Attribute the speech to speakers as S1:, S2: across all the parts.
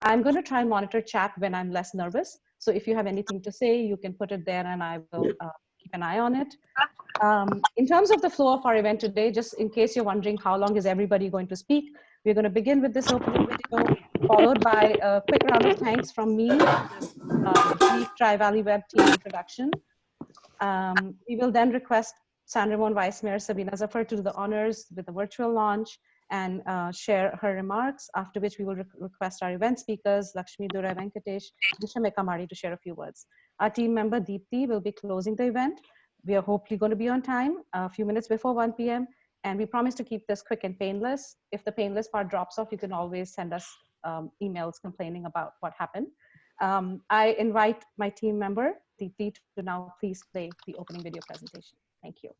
S1: I'm going to try and monitor chat when I'm less nervous. So if you have anything to say, you can put it there and I will keep an eye on it. In terms of the flow of our event today, just in case you're wondering how long is everybody going to speak, we're going to begin with this opening video, followed by a quick round of thanks from me, brief TriValley Web team introduction. We will then request Sandra Mon Vice Mayor Sabina Zafar to do the honors with the virtual launch and share her remarks, after which we will request our event speakers, Lakshmi Durai Venkatesh, Disha Mekamari, to share a few words. Our team member Deepthi will be closing the event. We are hopefully going to be on time, a few minutes before 1 p.m. And we promise to keep this quick and painless. If the painless part drops off, you can always send us emails complaining about what happened. I invite my team member, Deepthi, to now please play the opening video presentation. Thank you.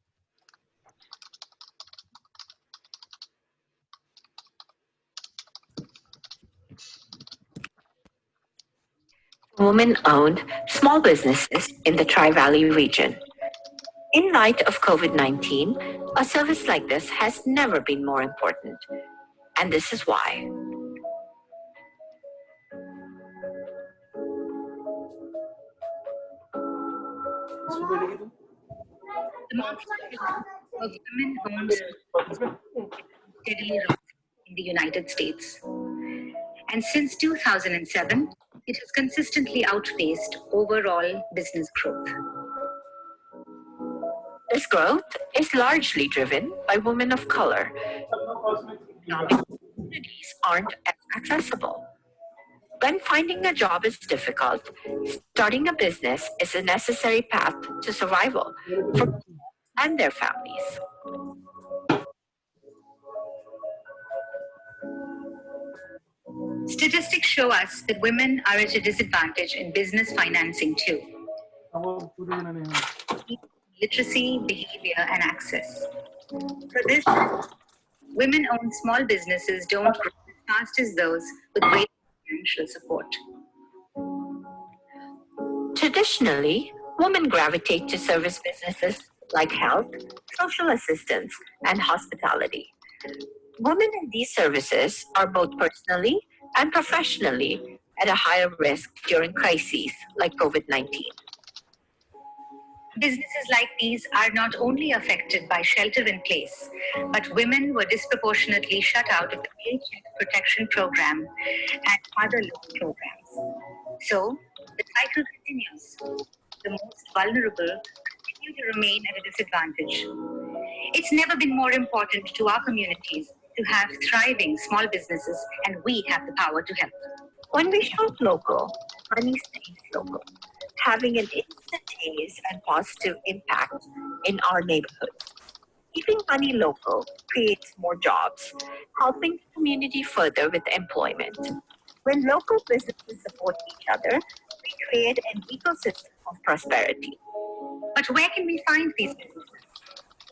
S2: Women-owned small businesses in the Tri-Valley region. In light of COVID-19, a service like this has never been more important, and this is why. The market of women-owned steadily rose in the United States, and since 2007, it has consistently outpaced overall business growth. This growth is largely driven by women of color. Economic opportunities aren't as accessible. When finding a job is difficult, starting a business is a necessary path to survival for people and their families. Statistics show us that women are at a disadvantage in business financing too. Literacy, behavior, and access. For this, women-owned small businesses don't grow as fast as those with great financial support. Traditionally, women gravitate to service businesses like health, social assistance, and hospitality. Women in these services are both personally and professionally at a higher risk during crises like COVID-19. Businesses like these are not only affected by shelter in place, but women were disproportionately shut out of the Paycheck Protection Program and other loan programs. So, the cycle continues. The most vulnerable continue to remain at a disadvantage. It's never been more important to our communities to have thriving small businesses, and we have the power to help. When we shop local, money stays local, having an instantaneous and positive impact in our neighborhood. Keeping money local creates more jobs, helping the community further with employment. When local businesses support each other, we create an ecosystem of prosperity. But where can we find these businesses?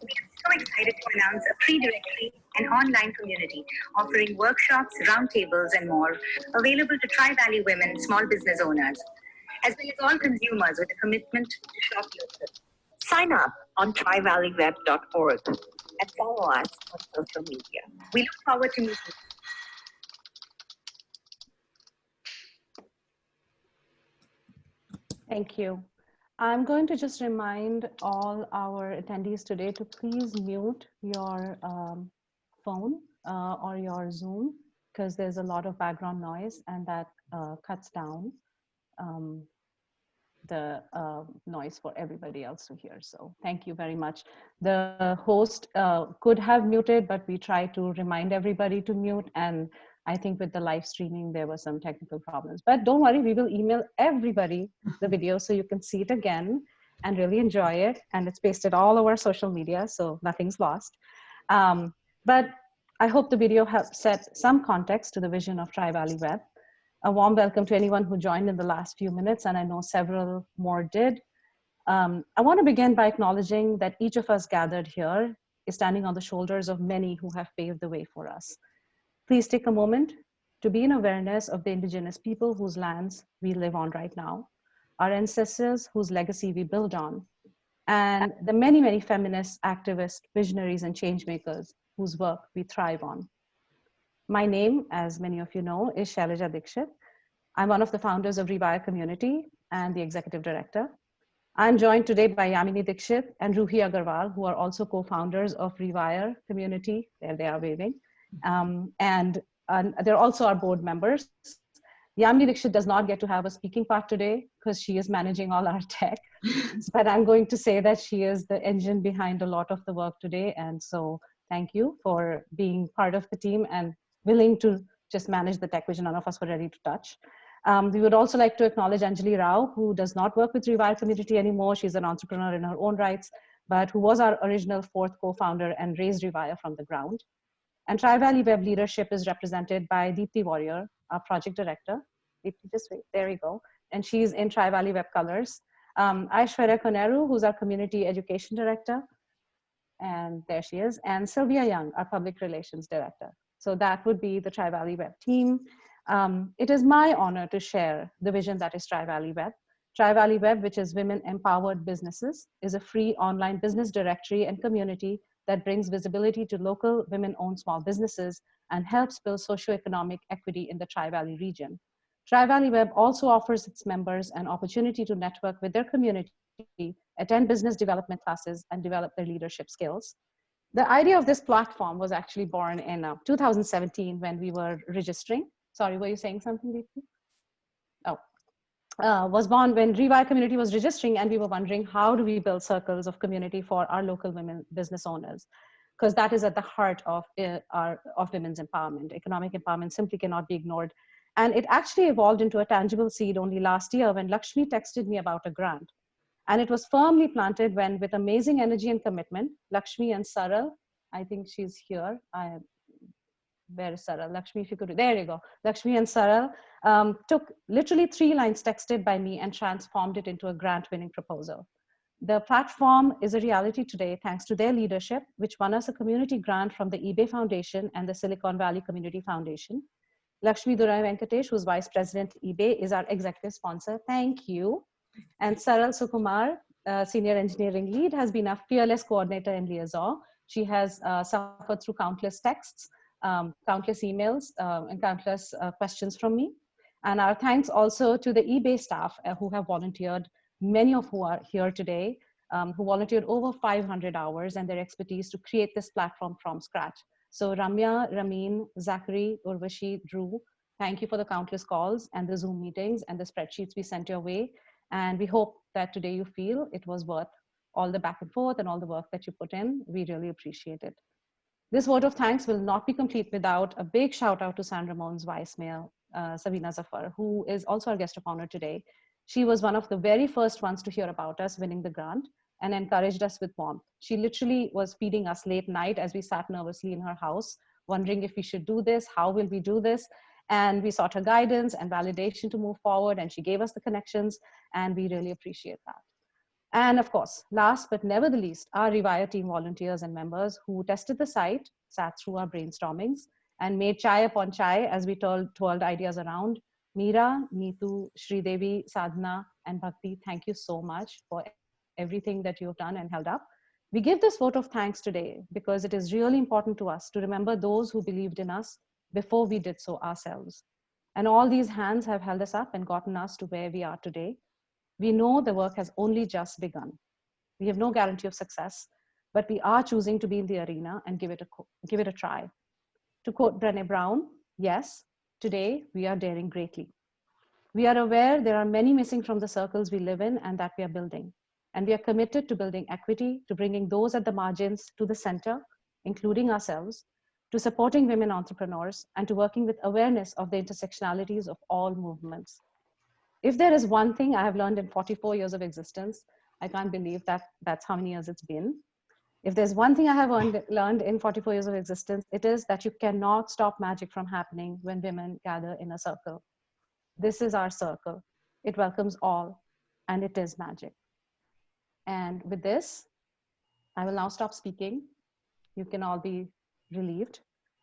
S2: We are so excited to announce a pre-directory and online community offering workshops, roundtables, and more available to Tri-Valley women small business owners, as well as all consumers with a commitment to shop local. Sign up on trivalleyweb.org and follow us on social media. We look forward to meeting you.
S1: Thank you. I'm going to just remind all our attendees today to please mute your phone or your Zoom, because there's a lot of background noise and that cuts down the noise for everybody else to hear. So thank you very much. The host could have muted, but we try to remind everybody to mute, and I think with the live streaming, there were some technical problems. But don't worry, we will email everybody the video so you can see it again and really enjoy it. And it's pasted all over social media, so nothing's lost. But I hope the video helped set some context to the vision of Tri-Valley Web. A warm welcome to anyone who joined in the last few minutes, and I know several more did. I want to begin by acknowledging that each of us gathered here is standing on the shoulders of many who have paved the way for us. Please take a moment to be in awareness of the indigenous people whose lands we live on right now, our ancestors whose legacy we build on, and the many, many feminists, activists, visionaries, and change makers whose work we thrive on. My name, as many of you know, is Shailaja Dikshit. I'm one of the founders of Rewire Community and the executive director. I'm joined today by Yamini Dikshit and Ruhi Agarwal, who are also co-founders of Rewire Community. There they are waving. And they're also our board members. Yamini Dikshit does not get to have a speaking part today because she is managing all our tech. But I'm going to say that she is the engine behind a lot of the work today. And so thank you for being part of the team and willing to just manage the tech, which none of us were ready to touch. We would also like to acknowledge Anjali Rao, who does not work with Rewire Community anymore. She's an entrepreneur in her own rights, but who was our original fourth co-founder and raised Rewire from the ground. And TriValley Web leadership is represented by Deepthi Warrior, our project director. Deepthi, just wait, there we go. And she's in TriValley Web Colors. Aishwarya Koneru, who's our community education director. And there she is. And Sylvia Young, our public relations director. So that would be the TriValley Web team. It is my honor to share the vision that is TriValley Web. TriValley Web, which is Women Empowered Businesses, is a free online business directory and community that brings visibility to local women-owned small businesses and helps build socioeconomic equity in the Tri-Valley region. TriValley Web also offers its members an opportunity to network with their community, attend business development classes, and develop their leadership skills. The idea of this platform was actually born in 2017 when we were registering. Sorry, were you saying something, Deepthi? Oh, was born when Rewire Community was registering, and we were wondering how do we build circles of community for our local women business owners, because that is at the heart of women's empowerment. Economic empowerment simply cannot be ignored. And it actually evolved into a tangible seed only last year when Lakshmi texted me about a grant. And it was firmly planted when, with amazing energy and commitment, Lakshmi and Saral, I think she's here. Where is Saral? Lakshmi, if you could, there you go. Lakshmi and Saral took literally 3 lines texted by me and transformed it into a grant-winning proposal. The platform is a reality today thanks to their leadership, which won us a community grant from the eBay Foundation and the Silicon Valley Community Foundation. Lakshmi Durai Venkatesh, who's Vice President eBay, is our executive sponsor. Thank you. And Saral Sukumar, Senior Engineering Lead, has been a fearless coordinator in liaison. She has suffered through countless texts, countless emails, and countless questions from me. And our thanks also to the eBay staff who have volunteered, many of who are here today, who volunteered over 500 hours and their expertise to create this platform from scratch. So Ramya, Ramin, Zachary, Urvashi, Drew, thank you for the countless calls and the Zoom meetings and the spreadsheets we sent your way. And we hope that today you feel it was worth all the back and forth and all the work that you put in. We really appreciate it. This vote of thanks will not be complete without a big shout out to San Ramon's vice mayor, Sabina Zafar, who is also our guest of honor today. She was one of the very first ones to hear about us winning the grant and encouraged us with warmth. She literally was feeding us late night as we sat nervously in her house, wondering if we should do this, how will we do this? And we sought her guidance and validation to move forward, and she gave us the connections, and we really appreciate that. And of course, last but never the least, our Rewire team volunteers and members who tested the site, sat through our brainstormings, and made chai upon chai as we twirled ideas around. Meera, Neetu, Sridevi, Sadhana, and Bhakti, thank you so much for everything that you have done and held up. We give this vote of thanks today because it is really important to us to remember those who believed in us before we did so ourselves. And all these hands have held us up and gotten us to where we are today. We know the work has only just begun. We have no guarantee of success, but we are choosing to be in the arena and give it a try. To quote Brené Brown, yes, today we are daring greatly. We are aware there are many missing from the circles we live in and that we are building. And we are committed to building equity, to bringing those at the margins to the center, including ourselves, to supporting women entrepreneurs, and to working with awareness of the intersectionalities of all movements. If there is one thing I have learned in 44 years of existence, I can't believe that that's how many years it's been. If there's one thing I have learned in 44 years of existence, it is that you cannot stop magic from happening when women gather in a circle. This is our circle. It welcomes all, and it is magic. And with this, I will now stop speaking. You can all be relieved.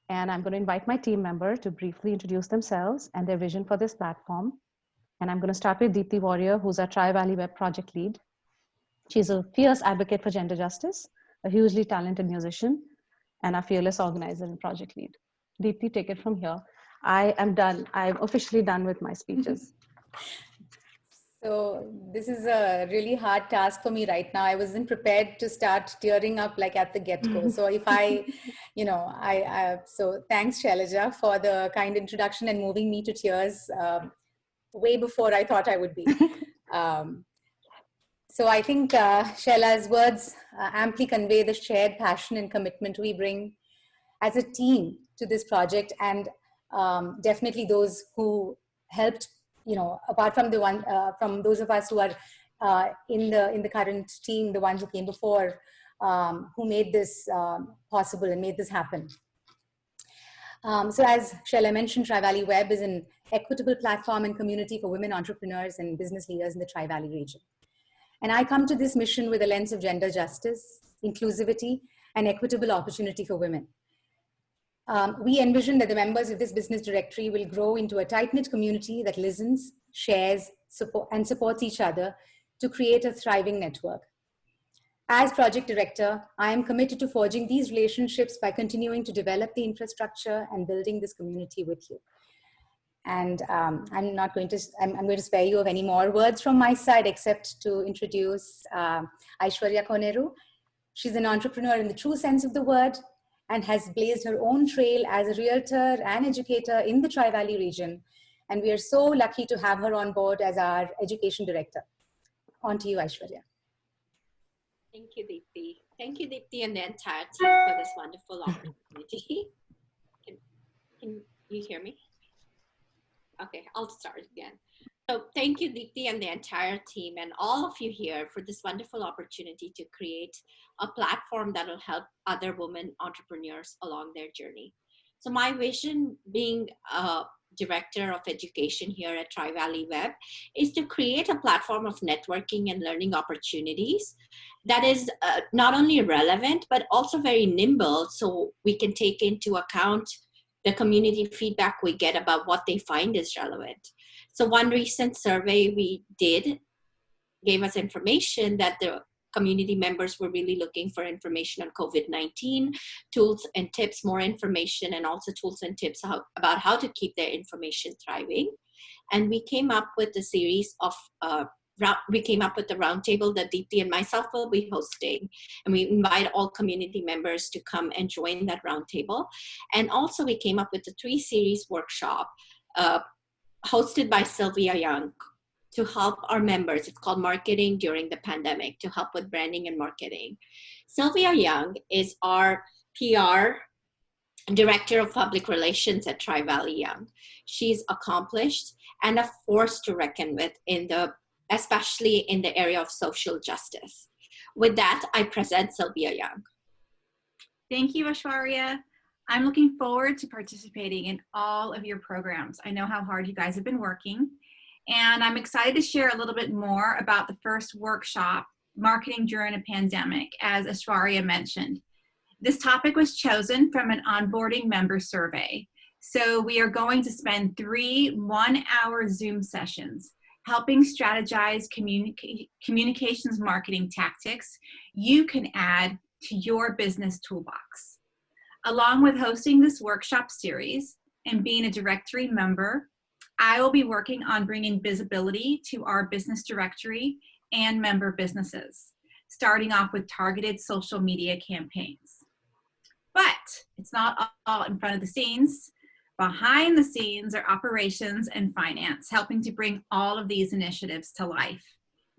S1: And I'm going to invite my team member to briefly introduce themselves and their vision for this platform. And I'm going to start with Deepthi Warrior, who's our TriValley Web project lead. She's a fierce advocate for gender justice, a hugely talented musician, and a fearless organizer and project lead. Deepthi, take it from here. I am done. I'm officially done with my speeches.
S2: So this is a really hard task for me right now. I wasn't prepared to start tearing up like at the get-go. So if I, so thanks Shailaja for the kind introduction and moving me to tears way before I thought I would be. So I think Shaila's words amply convey the shared passion and commitment we bring as a team to this project, and definitely those who helped, apart from the one from those of us who are in the current team, the ones who came before, who made this possible and made this happen. So as Shaila mentioned, TriValley Web is an equitable platform and community for women entrepreneurs and business leaders in the Tri-Valley region. And I come to this mission with a lens of gender justice, inclusivity, and equitable opportunity for women. We envision that the members of this business directory will grow into a tight-knit community that listens, shares, and supports each other to create a thriving network. As project director, I am committed to forging these relationships by continuing to develop the infrastructure and building this community with you. And I'm going to spare you of any more words from my side, except to introduce Aishwarya Koneru. She's an entrepreneur in the true sense of the word and has blazed her own trail as a realtor and educator in the Tri-Valley region. And we are so lucky to have her on board as our education director. On to you, Aishwarya.
S3: Thank you, Deepti. Thank you, Deepti, and the entire team for this wonderful opportunity. Can you hear me? Okay, I'll start again. So thank you, Deepti, and the entire team and all of you here for this wonderful opportunity to create a platform that will help other women entrepreneurs along their journey. So my vision, being a director of education here at TriValley Web, is to create a platform of networking and learning opportunities that is not only relevant, but also very nimble, so we can take into account the community feedback we get about what they find is relevant. So one recent survey we did gave us information that the community members were really looking for information on COVID-19, tools and tips, more information, and also tools and tips about how to keep their information thriving. And we came up with a series of we came up with the roundtable that Deepti and myself will be hosting. And we invite all community members to come and join that roundtable. And also we came up with the 3-series workshop hosted by Sylvia Young to help our members. It's called Marketing During the Pandemic, to help with branding and marketing. Sylvia Young is our PR Director of Public Relations at TriValley Young. She's accomplished and a force to reckon with especially in the area of social justice. With that, I present Sylvia Young.
S4: Thank you, Aishwarya. I'm looking forward to participating in all of your programs. I know how hard you guys have been working, and I'm excited to share a little bit more about the first workshop, Marketing During a Pandemic, as Aishwarya mentioned. This topic was chosen from an onboarding member survey. So we are going to spend 3 one-hour Zoom sessions helping strategize communications marketing tactics you can add to your business toolbox. Along with hosting this workshop series and being a directory member, I will be working on bringing visibility to our business directory and member businesses, starting off with targeted social media campaigns. But it's not all in front of the scenes. Behind the scenes are operations and finance, helping to bring all of these initiatives to life.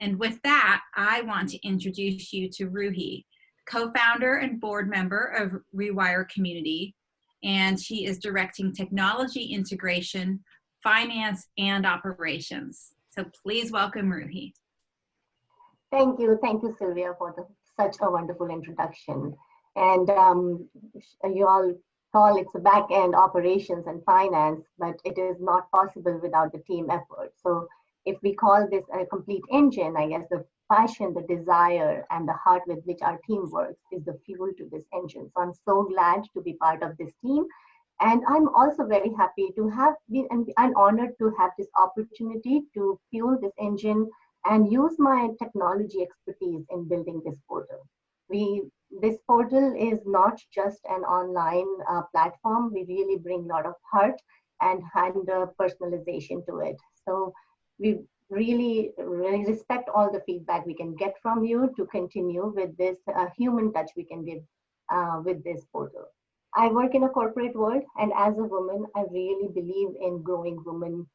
S4: And with that, I want to introduce you to Ruhi, co-founder and board member of Rewire Community, and she is directing technology integration, finance, and operations. So please welcome Ruhi.
S5: Thank you, Sylvia, for such a wonderful introduction. And you all call it the back-end operations and finance, but it is not possible without the team effort. So if we call this a complete engine, I guess the passion, the desire, and the heart with which our team works is the fuel to this engine. So I'm so glad to be part of this team. And I'm also very happy to have been, and I'm honored to have this opportunity to fuel this engine and use my technology expertise in building this portal. This portal is not just an online platform. We really bring a lot of heart and personalization to it. So we really respect all the feedback we can get from you to continue with this human touch we can give with this portal. I work in a corporate world, and as a woman, I really believe in growing women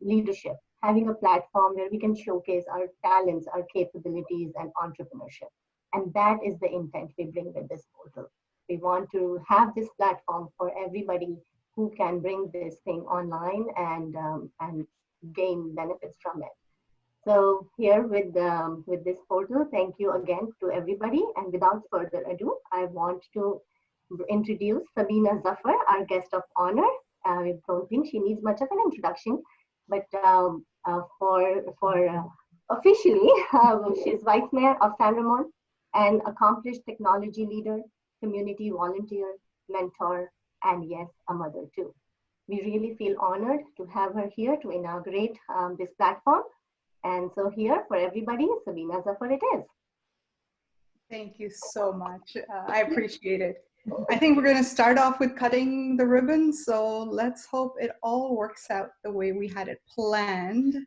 S5: leadership, having a platform where we can showcase our talents, our capabilities, and entrepreneurship. And that is the intent we bring with this portal. We want to have this platform for everybody who can bring this thing online and gain benefits from it. So here with this portal, thank you again to everybody. And without further ado, I want to introduce Sabina Zafar, our guest of honor. I don't think she needs much of an introduction, but for officially, she's Vice Mayor of San Ramon, an accomplished technology leader, community volunteer, mentor, and yes, a mother too. We really feel honored to have her here to inaugurate this platform. And so here for everybody, Sabina Zafar it is.
S6: Thank you so much. I appreciate it. I think we're going to start off with cutting the ribbon. So let's hope it all works out the way we had it planned.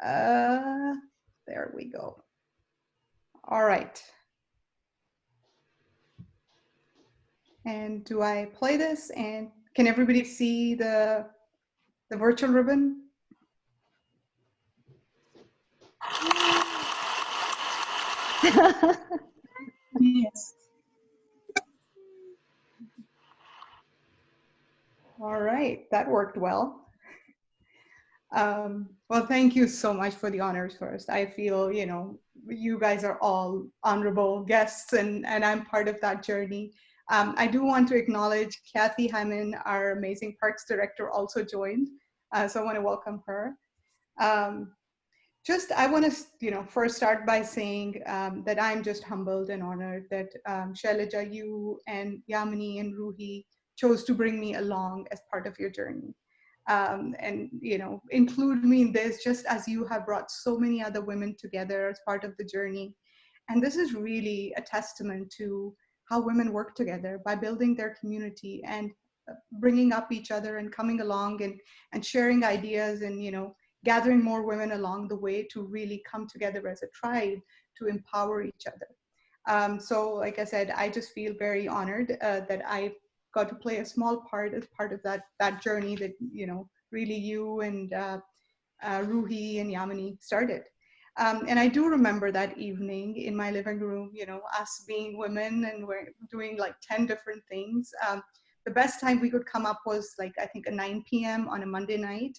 S6: There we go. All right. And do I play this? And can everybody see the virtual ribbon? Yes. All right, that worked well. Well, thank you so much for the honors first. I feel, you know, you guys are all honorable guests and I'm part of that journey. I do want to acknowledge Kathy Hyman, our amazing Parks Director, also joined. So I want to welcome her. I want to, you know, first start by saying that I'm just humbled and honored that Shailaja, you and Yamini and Ruhi chose to bring me along as part of your journey. And, you know, include me in this just as you have brought so many other women together as part of the journey. And this is really a testament to how women work together by building their community and bringing up each other and coming along and sharing ideas and, you know, gathering more women along the way to really come together as a tribe to empower each other. So like I said, I just feel very honored that I got to play a small part as part of that journey that, you know, really you and Ruhi and Yamini started. And I do remember that evening in my living room, you know, us being women and we're doing like 10 different things. The best time we could come up was like, I think a 9 p.m. on a Monday night.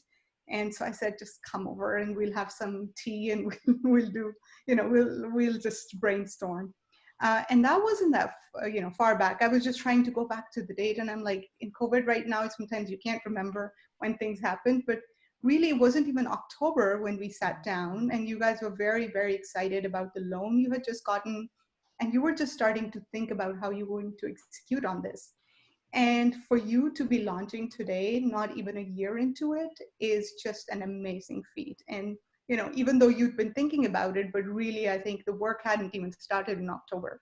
S6: And so I said, just come over and we'll have some tea and we'll do, you know, we'll just brainstorm. And that wasn't that, you know, far back. I was just trying to go back to the date and I'm like, in COVID right now, sometimes you can't remember when things happened, but really it wasn't even October when we sat down and you guys were very, very excited about the loan you had just gotten. And you were just starting to think about how you were going to execute on this. And for you to be launching today, not even a year into it, is just an amazing feat. And, you know, even though you'd been thinking about it, but really, I think the work hadn't even started in October.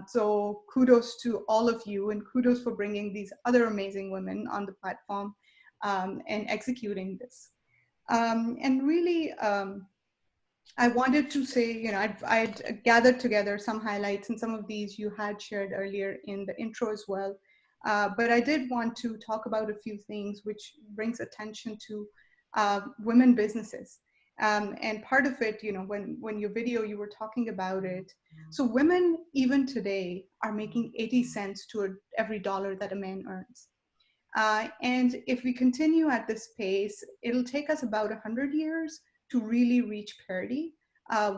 S6: So kudos to all of you and kudos for bringing these other amazing women on the platform and executing this. And really, I wanted to say, you know, I'd gathered together some highlights and some of these you had shared earlier in the intro as well. But I did want to talk about a few things which brings attention to women businesses. And part of it, you know, when your video, you were talking about it. So women, even today, are making 80 cents to every dollar that a man earns. And if we continue at this pace, it'll take us about 100 years to really reach parity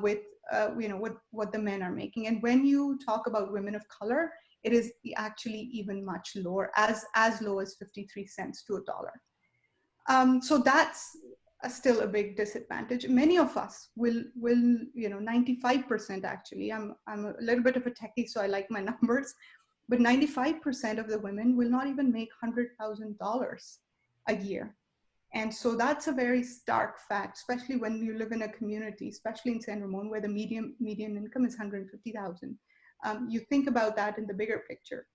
S6: with, you know, what the men are making. And when you talk about women of color, it is actually even much lower, as low as 53 cents to a dollar. So that's still a big disadvantage. Many of us will, you know, 95% actually, I'm a little bit of a techie, so I like my numbers, but 95% of the women will not even make $100,000 a year. And so that's a very stark fact, especially when you live in a community, especially in San Ramon, where the median income is 150,000. You think about that in the bigger picture.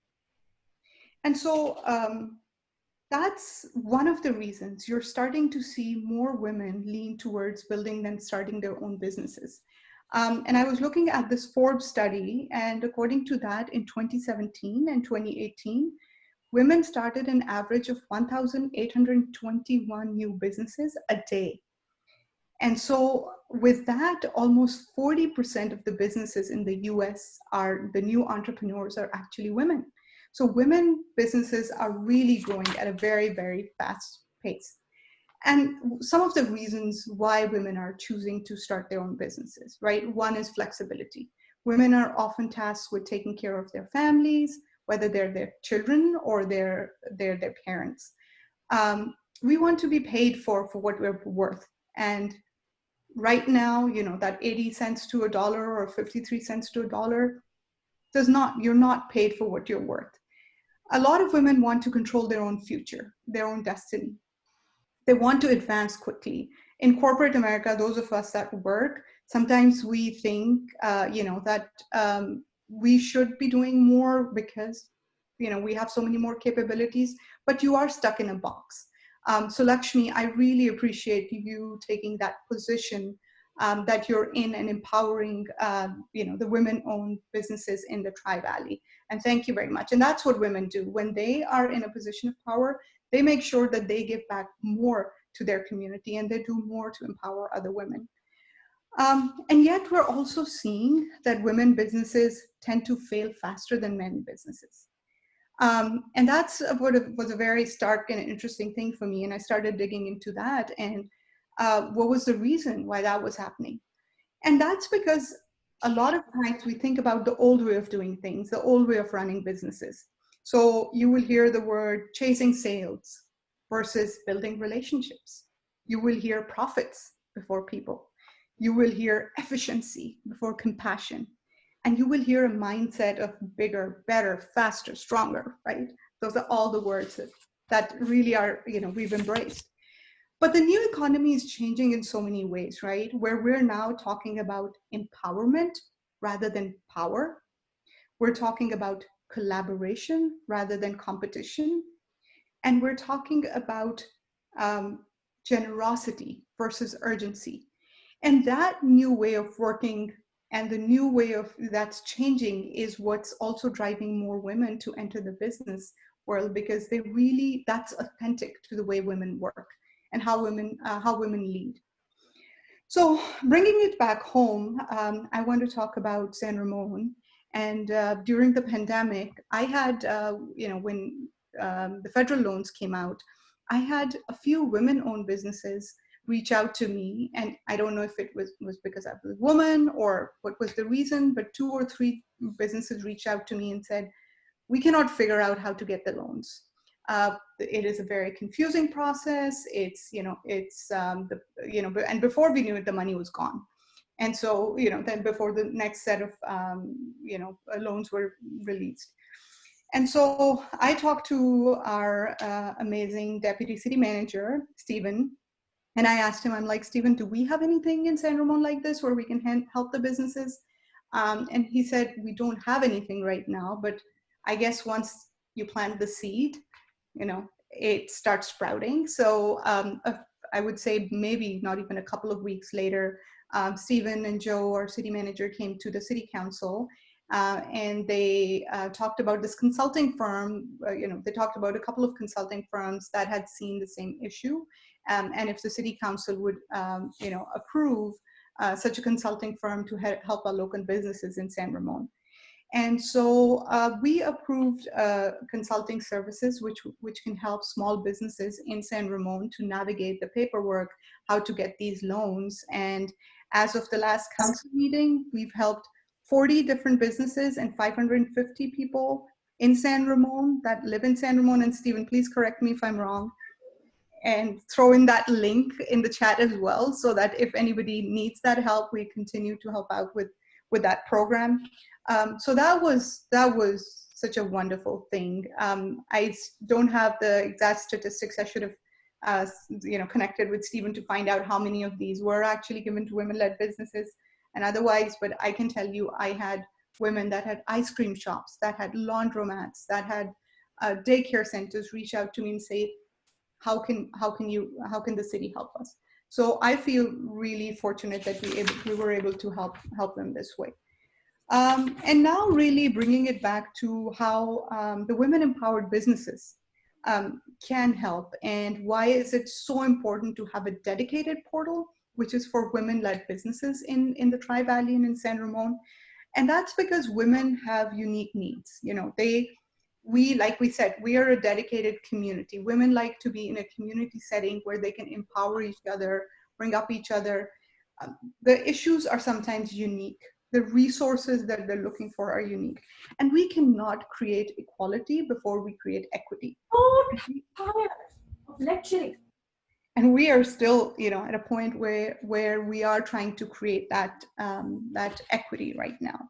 S6: And so that's one of the reasons you're starting to see more women lean towards building and starting their own businesses. And I was looking at this Forbes study, and according to that, in 2017 and 2018, women started an average of 1,821 new businesses a day. And so with that, almost 40% of the businesses in the US are, the new entrepreneurs are actually women. So women businesses are really growing at a very, very fast pace. And some of the reasons why women are choosing to start their own businesses, right? One is flexibility. Women are often tasked with taking care of their families, whether they're their children or they're their parents. We want to be paid for what we're worth. And right now, you know, that 80 cents to a dollar or 53 cents to a dollar you're not paid for what you're worth. A lot of women want to control their own future, their own destiny. They want to advance quickly. In corporate America, those of us that work, sometimes we think, that we should be doing more because, we have so many more capabilities, but you are stuck in a box. So Lakshmi, I really appreciate you taking that position that you're in and empowering, the women-owned businesses in the Tri-Valley. And thank you very much. And that's what women do. When they are in a position of power, they make sure that they give back more to their community and they do more to empower other women. And yet we're also seeing that women businesses tend to fail faster than men businesses. And that's what was a very stark and interesting thing for me. And I started digging into that and what was the reason why that was happening. And that's because a lot of times we think about the old way of doing things, the old way of running businesses. So you will hear the word chasing sales versus building relationships. You will hear profits before people. You will hear efficiency before compassion. And you will hear a mindset of bigger, better, faster, stronger, right? Those are all the words that really are, we've embraced. But the new economy is changing in so many ways, right? Where we're now talking about empowerment rather than power. We're talking about collaboration rather than competition. And we're talking about generosity versus urgency. And that new way of working and the new way of that's changing is what's also driving more women to enter the business world, because that's authentic to the way women work and how women lead. So bringing it back home, I want to talk about San Ramon. And during the pandemic, I had, when the federal loans came out, I had a few women-owned businesses reach out to me. And I don't know if it was because I was a woman or what was the reason, but 2 or 3 businesses reached out to me and said, we cannot figure out how to get the loans. It is a very confusing process. And before we knew it, the money was gone. And so, then before the next set of, loans were released. And so I talked to our amazing deputy city manager, Stephen, and I asked him, I'm like, Stephen, do we have anything in San Ramon like this where we can help the businesses? And he said, we don't have anything right now, but I guess once you plant the seed, it starts sprouting. So I would say maybe not even a couple of weeks later, Stephen and Joe, our city manager, came to the city council and they talked about this consulting firm. They talked about a couple of consulting firms that had seen the same issue, and if the city council would, approve such a consulting firm to help our local businesses in San Ramon. And so we approved consulting services, which can help small businesses in San Ramon to navigate the paperwork, how to get these loans. And as of the last council meeting, we've helped 40 different businesses and 550 people in San Ramon that live in San Ramon. And Stephen, please correct me if I'm wrong. And throw in that link in the chat as well, so that if anybody needs that help, we continue to help out with that program. So that was such a wonderful thing. I don't have the exact statistics. I should have, connected with Stephen to find out how many of these were actually given to women-led businesses and otherwise. But I can tell you, I had women that had ice cream shops, that had laundromats, that had daycare centers reach out to me and say, how can the city help us? So I feel really fortunate that we were able to help them this way. And now really bringing it back to how the women empowered businesses can help, and why is it so important to have a dedicated portal which is for women-led businesses in the Tri-Valley and in San Ramon. And that's because women have unique needs. You know, like we said, we are a dedicated community. Women like to be in a community setting where they can empower each other, bring up each other. The issues are sometimes unique. The resources that they're looking for are unique. And we cannot create equality before we create equity.
S7: Oh, tired of lecturing.
S6: And we are still, you know, at a point where we are trying to create that equity right now.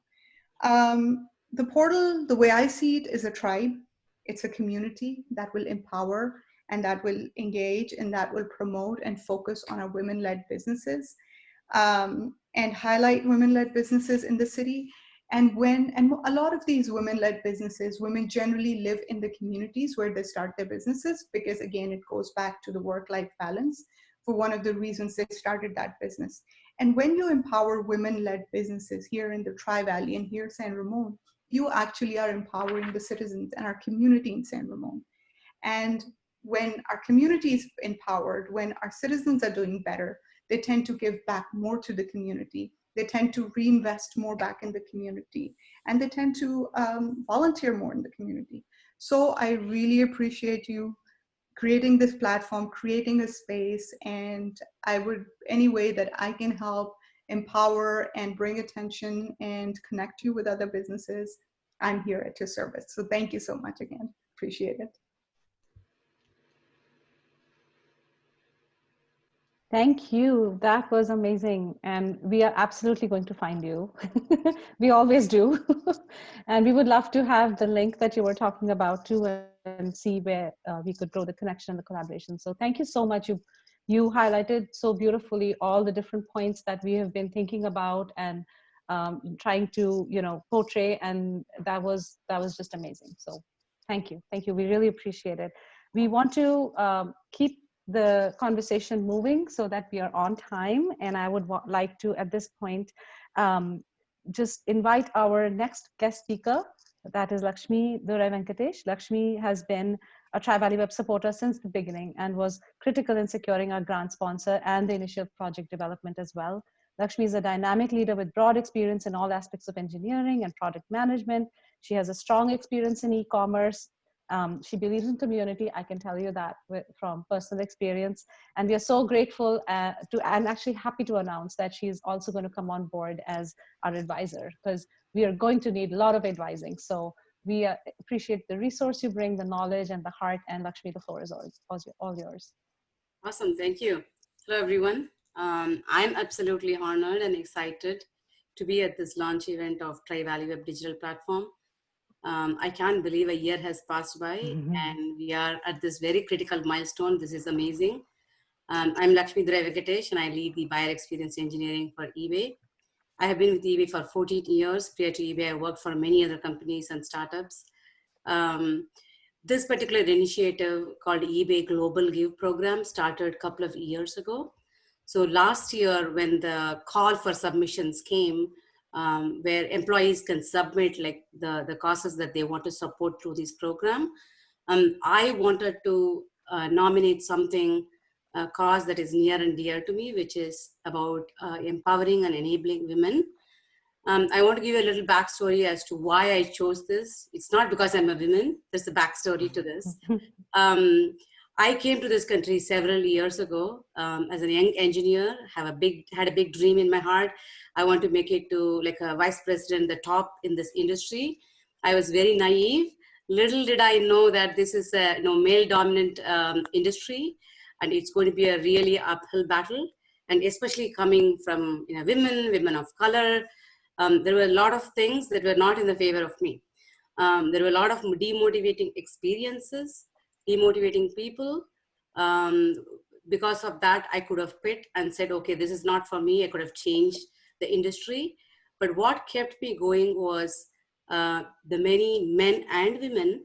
S6: The portal, the way I see it, is a tribe. It's a community that will empower and that will engage and that will promote and focus on our women-led businesses, and highlight women-led businesses in the city. And a lot of these women-led businesses, women generally live in the communities where they start their businesses, because again, it goes back to the work-life balance for one of the reasons they started that business. And when you empower women-led businesses here in the Tri-Valley and here San Ramon, you actually are empowering the citizens and our community in San Ramon. And when our community is empowered, when our citizens are doing better, they tend to give back more to the community. They tend to reinvest more back in the community, and they tend to volunteer more in the community. So I really appreciate you creating this platform, creating a space, and I would, any way that I can help empower and bring attention and connect you with other businesses, I'm here at your service. So thank you so much again. Appreciate it.
S1: Thank you. That was amazing. And we are absolutely going to find you. We always do. And we would love to have the link that you were talking about too, and see where we could grow the connection and the collaboration. So thank you so much. You highlighted so beautifully all the different points that we have been thinking about and trying to, you know, portray. And that was just amazing. So thank you. Thank you. We really appreciate it. We want to keep the conversation moving so that we are on time. And I would like to, at this point, just invite our next guest speaker. That is Lakshmi Durai Venkatesh. Lakshmi has been a TriValley Web supporter since the beginning and was critical in securing our grant sponsor and the initial project development as well. Lakshmi is a dynamic leader with broad experience in all aspects of engineering and product management. She has a strong experience in e-commerce. She believes in community. I can tell you that from personal experience. And we are so grateful and actually happy to announce that she is also going to come on board as our advisor, because we are going to need a lot of advising. So we appreciate the resource you bring, the knowledge and the heart. And Lakshmi, the floor is all yours.
S8: Awesome. Thank you. Hello, everyone. I'm absolutely honored and excited to be at this launch event of TriValley Web Digital Platform. I can't believe a year has passed by and we are at this very critical milestone. This is amazing. I'm Lakshmi Durai Venkatesh and I lead the buyer experience engineering for eBay. I have been with eBay for 14 years. Prior to eBay, I worked for many other companies and startups. This particular initiative called eBay Global Give Program started a couple of years ago. So last year when the call for submissions came, where employees can submit like the causes that they want to support through this program, I wanted to nominate something, a cause that is near and dear to me, which is about empowering and enabling women. I want to give you a little backstory as to why I chose this. It's not because I'm a woman. There's a backstory to this. I came to this country several years ago as a young engineer, had a big dream in my heart. I want to make it to like a vice president, the top in this industry. I was very naive. Little did I know that this is a male dominant industry, and it's going to be a really uphill battle. And especially coming from women of color, there were a lot of things that were not in the favor of me. There were a lot of demotivating experiences, demotivating people. Because of that, I could have quit and said, okay, this is not for me. I could have changed the industry. But what kept me going was the many men and women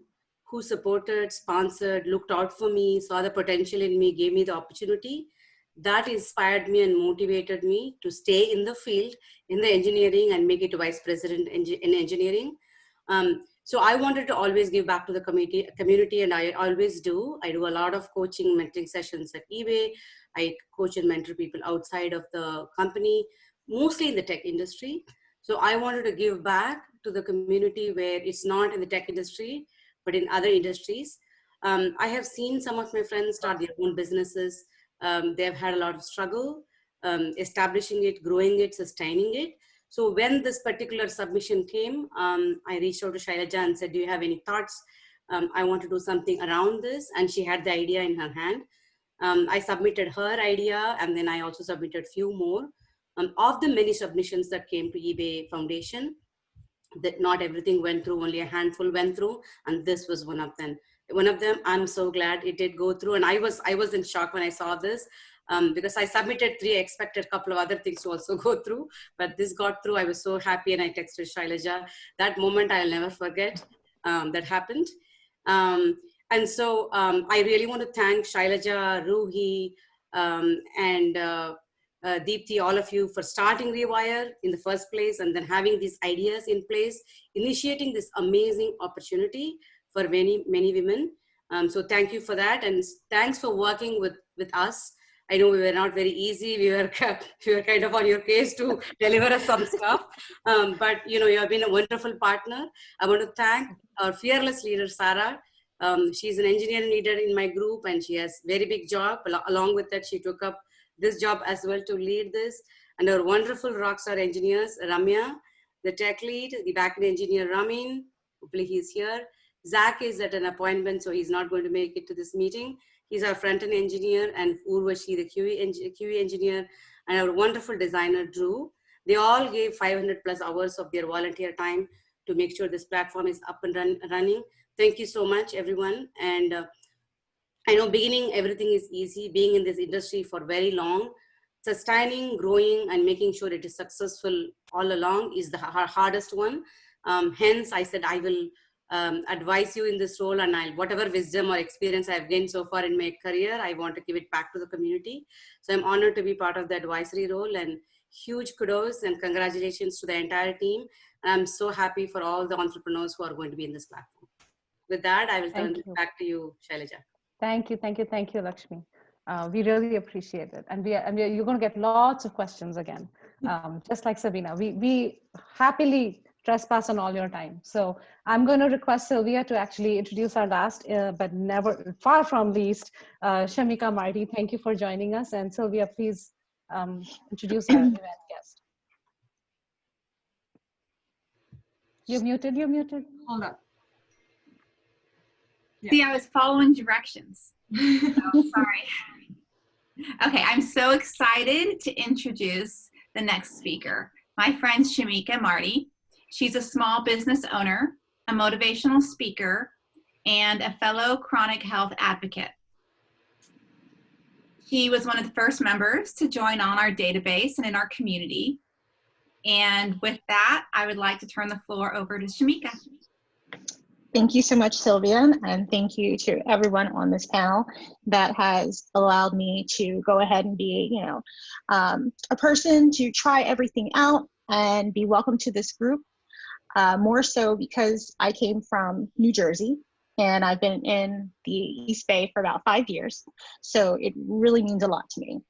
S8: who supported, sponsored, looked out for me, saw the potential in me, gave me the opportunity. That inspired me and motivated me to stay in the field, in the engineering, and make it vice president in engineering. So I wanted to always give back to the community, and I always do. I do a lot of coaching, mentoring sessions at eBay. I coach and mentor people outside of the company, mostly in the tech industry. So I wanted to give back to the community where it's not in the tech industry, but in other industries. I have seen some of my friends start their own businesses. They've had a lot of struggle establishing it, growing it, sustaining it. So when this particular submission came, I reached out to Shailaja and said, do you have any thoughts? I want to do something around this. And she had the idea in her hand. I submitted her idea, and then I also submitted few more. Of the many submissions that came to eBay Foundation, that not everything went through, only a handful went through, and this was one of them. I'm so glad it did go through, and I was in shock when I saw this, because I submitted 3, I expected a couple of other things to also go through, but this got through. I was so happy, and I texted Shailaja. That moment I'll never forget. That happened. And so I really want to thank Shailaja, Ruhi, and Deepthi, all of you, for starting Rewire in the first place, and then having these ideas in place, initiating this amazing opportunity for many, many women. So thank you for that. And thanks for working with us. I know we were not very easy. We were kind of on your case to deliver us some stuff. But you have been a wonderful partner. I want to thank our fearless leader, Sarah. She's an engineering leader in my group, and she has a very big job. Along with that, she took up this job as well to lead this. And our wonderful rockstar engineers, Ramya, the tech lead, the backend engineer, Ramin, hopefully he's here. Zach is at an appointment, so he's not going to make it to this meeting. He's our front-end engineer, and Urvashi, the QE engineer, and our wonderful designer, Drew. They all gave 500 plus hours of their volunteer time to make sure this platform is up and running. Thank you so much, everyone. And I know beginning everything is easy. Being in this industry for very long, sustaining, growing, and making sure it is successful all along is the hardest one. Hence, I said I will advise you in this role, and whatever wisdom or experience I've gained so far in my career, I want to give it back to the community. So I'm honored to be part of the advisory role, and huge kudos and congratulations to the entire team. And I'm so happy for all the entrepreneurs who are going to be in this platform. With that, I will turn it back to you, Shailaja.
S1: Thank you, Lakshmi. We really appreciate it, and you're going to get lots of questions again, just like Sabina. We happily trespass on all your time. So I'm going to request Sylvia to actually introduce our last, but never far from least, Shamika Marty. Thank you for joining us, and Sylvia, please introduce our event guest. You're muted.
S7: Hold up.
S4: Yeah. See, I was following directions. Oh, sorry. Okay, I'm so excited to introduce the next speaker, my friend Shamika Marty. She's a small business owner, a motivational speaker, and a fellow chronic health advocate. She was one of the first members to join on our database and in our community. And with that, I would like to turn the floor over to Shamika.
S9: Thank you so much, Sylvia, and thank you to everyone on this panel that has allowed me to go ahead and be, a person to try everything out and be welcome to this group. More so because I came from New Jersey and I've been in the East Bay for about 5 years, so it really means a lot to me.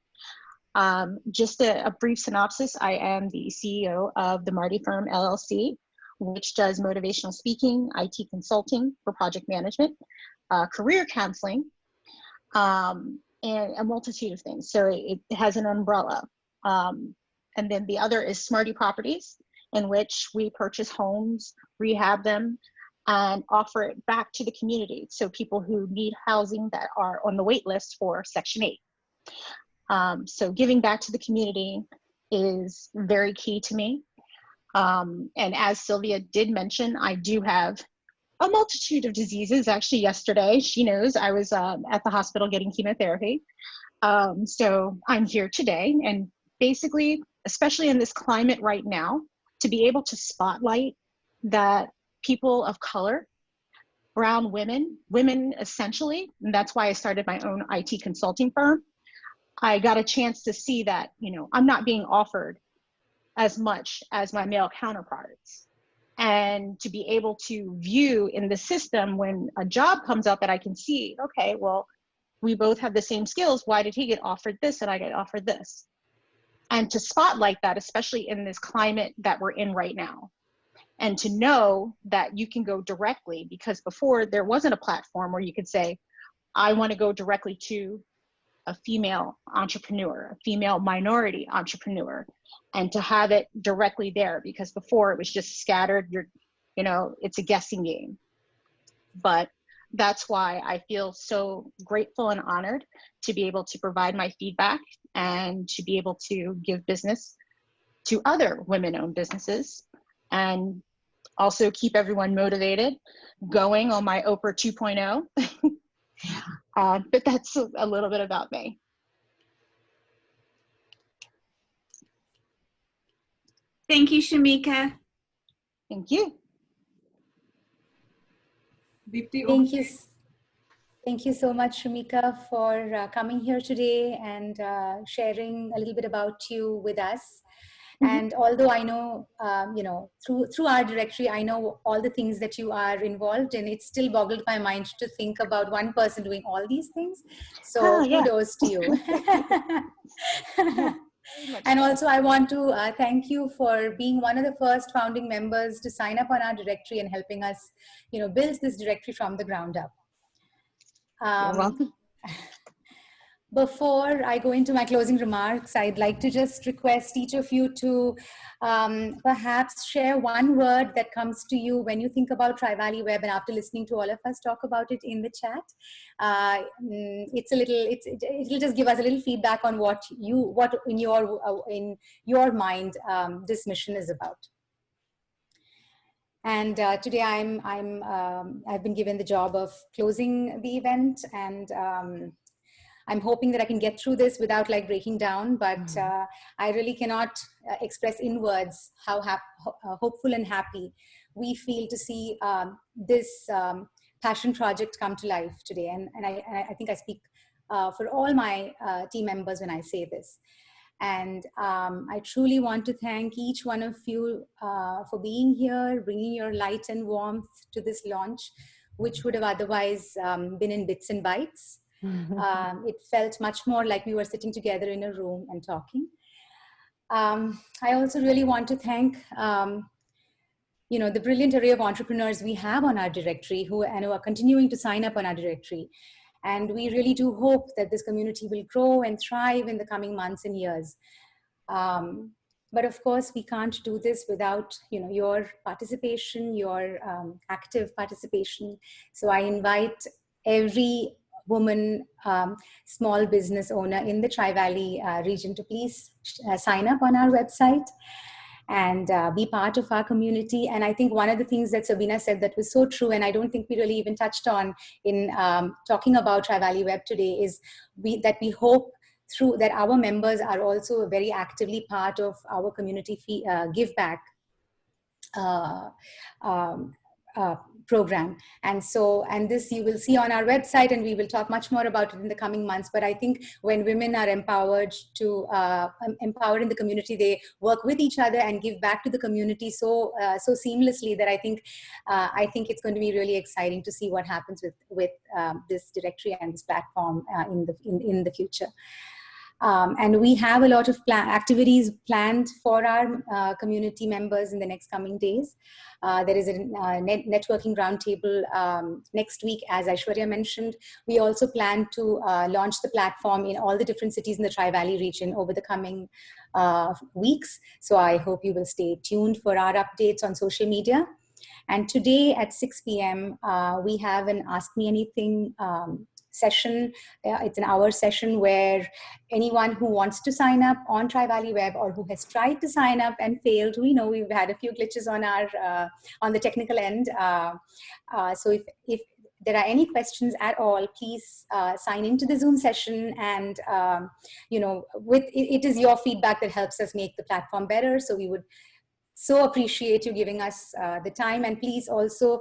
S9: Just a brief synopsis: I am the CEO of the Marty Firm LLC, which does motivational speaking, IT consulting for project management, career counseling, and a multitude of things. So it has an umbrella. And then the other is Smarty Properties, in which we purchase homes, rehab them, and offer it back to the community. So people who need housing that are on the wait list for Section 8. So giving back to the community is very key to me. And as Sylvia did mention, I do have a multitude of diseases. Actually, yesterday, she knows I was at the hospital getting chemotherapy. So I'm here today, and basically, especially in this climate right now, to be able to spotlight that people of color brown women essentially, and that's why I started my own IT consulting firm. I got a chance to see that, you know, I'm not being offered as much as my male counterparts. And to be able to view in the system when a job comes up that I can see, okay, well, we both have the same skills. Why did he get offered this and I get offered this? And to spotlight that, especially in this climate that we're in right now. And to know that you can go directly, because before there wasn't a platform where you could say, I want to go directly to a female entrepreneur, a female minority entrepreneur, and to have it directly there, because before it was just scattered, you know, it's a guessing game. But that's why I feel so grateful and honored to be able to provide my feedback and to be able to give business to other women-owned businesses and also keep everyone motivated, going on my Oprah 2.0. But that's a little bit about me.
S4: Thank you, Shamika.
S9: Thank you.
S6: Deepti,
S2: Thank you. Thank you so much, Shamika, for coming here today and sharing a little bit about you with us. And although I know, you know, through our directory, I know all the things that you are involved in, it still boggled my mind to think about one person doing all these things. So kudos to you. And also I want to thank you for being one of the first founding members to sign up on our directory and helping us, you know, build this directory from the ground up.
S9: You're welcome.
S2: Before I go into my closing remarks, I'd like to just request each of you to perhaps share one word that comes to you when you think about TriValley Web, and after listening to all of us talk about it in the chat, it'll just give us a little feedback on what in your mind this mission is about. And today I've been given the job of closing the event, and I'm hoping that I can get through this without like breaking down, but I really cannot express in words how hopeful and happy we feel to see this passion project come to life today. And I think I speak for all my team members when I say this. And I truly want to thank each one of you for being here, bringing your light and warmth to this launch, which would have otherwise been in bits and bytes. It felt much more like we were sitting together in a room and talking. I also really want to thank you know, the brilliant array of entrepreneurs we have on our directory who are continuing to sign up on our directory. And we really do hope that this community will grow and thrive in the coming months and years. But of course, we can't do this without, you know, your participation, your active participation. So I invite every woman, small business owner in the TriValley region to please sign up on our website and be part of our community. And I think one of the things that Sabina said that was so true, and I don't think we really even touched on in talking about TriValley Web today, is that we hope through that our members are also very actively part of our community give back program. And this you will see on our website, and we will talk much more about it in the coming months. But I think when women are empowered empowered in the community, they work with each other and give back to the community so seamlessly that I think it's going to be really exciting to see what happens with this directory and this platform in the future. And we have a lot of activities planned for our community members in the next coming days. There is a networking roundtable next week, as Aishwarya mentioned. We also plan to launch the platform in all the different cities in the TriValley region over the coming weeks. So I hope you will stay tuned for our updates on social media. And today at 6 p.m., we have an Ask Me Anything session. It's an hour session where anyone who wants to sign up on TriValley Web or who has tried to sign up and failed, we know we've had a few glitches on our on the technical end. So if there are any questions at all, please sign into the Zoom session, and you know, it is your feedback that helps us make the platform better. So we would So appreciate you giving us the time, and please also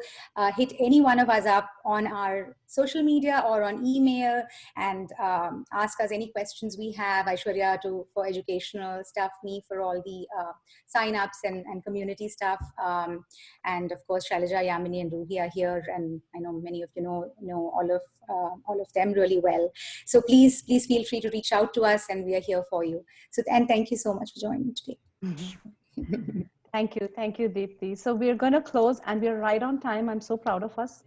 S2: hit any one of us up on our social media or on email and ask us any questions we have. Aishwarya for educational stuff, me for all the sign-ups and community stuff, and of course Shailaja, Yamini, and Ruhi are here, and I know many of you know all of them really well. So please feel free to reach out to us, and we are here for you. So, and thank you so much for joining today.
S1: Thank you, Deepti. So we're going to close, and we're right on time. I'm so proud of us.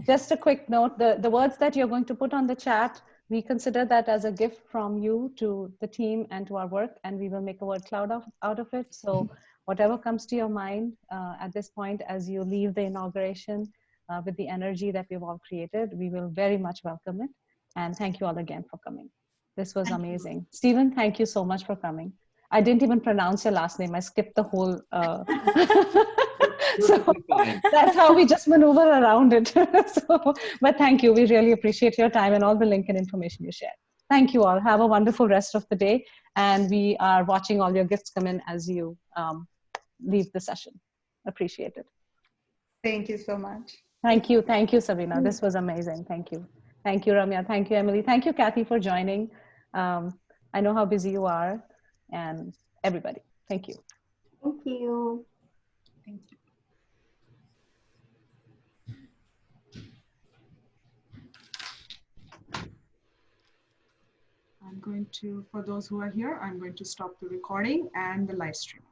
S1: Just a quick note, the words that you're going to put on the chat, we consider that as a gift from you to the team and to our work, and we will make a word cloud out of it. So whatever comes to your mind at this point as you leave the inauguration with the energy that we've all created, we will very much welcome it. And thank you all again for coming. This was amazing. Stephen, thank you so much for coming. I didn't even pronounce your last name. I skipped the whole. So that's how we just maneuver around it. But thank you. We really appreciate your time and all the link and information you shared. Thank you all. Have a wonderful rest of the day. And we are watching all your gifts come in as you leave the session. Appreciate it.
S6: Thank you so much.
S1: Thank you, Sabina. This was amazing. Thank you. Thank you, Ramya. Thank you, Emily. Thank you, Kathy, for joining. I know how busy you are. And everybody, thank you.
S5: Thank you.
S6: Thank you. I'm going to, for those who are here, I'm going to stop the recording and the live stream.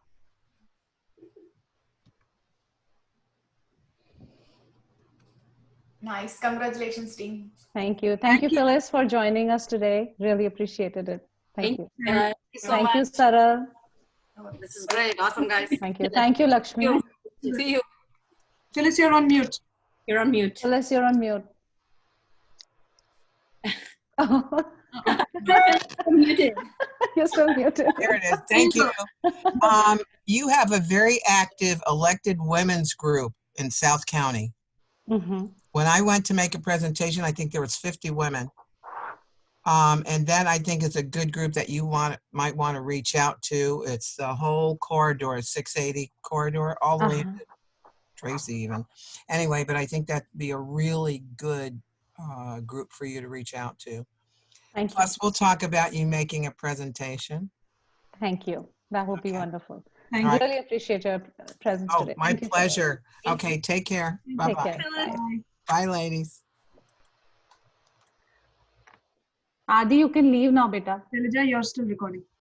S4: Nice. Congratulations, team.
S1: Thank you. Thank you, Phyllis, for joining us today. Really appreciated it. Thank you.
S8: Thank you so
S1: Thank
S8: much.
S1: you, Sarah.
S8: This is great. Awesome, guys.
S1: Thank you. Thank you, Lakshmi.
S8: See you.
S6: Phyllis, you're on mute.
S3: You're on mute.
S1: Phyllis, you're on mute.
S3: Muted.
S1: You're still muted.
S10: There it is. Thank you. You have a very active elected women's group in South County.
S1: Mm-hmm.
S10: When I went to make a presentation, I think there was 50 women. And that I think is a good group that you might want to reach out to. It's the whole corridor, 680 corridor, all the way to Tracy even. Anyway, but I think that'd be a really good group for you to reach out to.
S1: Thank you.
S10: Plus, we'll talk about you making a presentation.
S1: Thank you. That would be wonderful.
S6: Thank
S1: I
S6: you.
S1: really appreciate your presence
S10: Oh,
S1: today.
S10: my
S1: Thank you,
S10: pleasure. Okay, take care.
S1: Take
S10: Bye-bye.
S1: care. Bye.
S10: Bye, ladies.
S1: Adi, you can leave now, beta.
S6: Shailaja, you're still recording.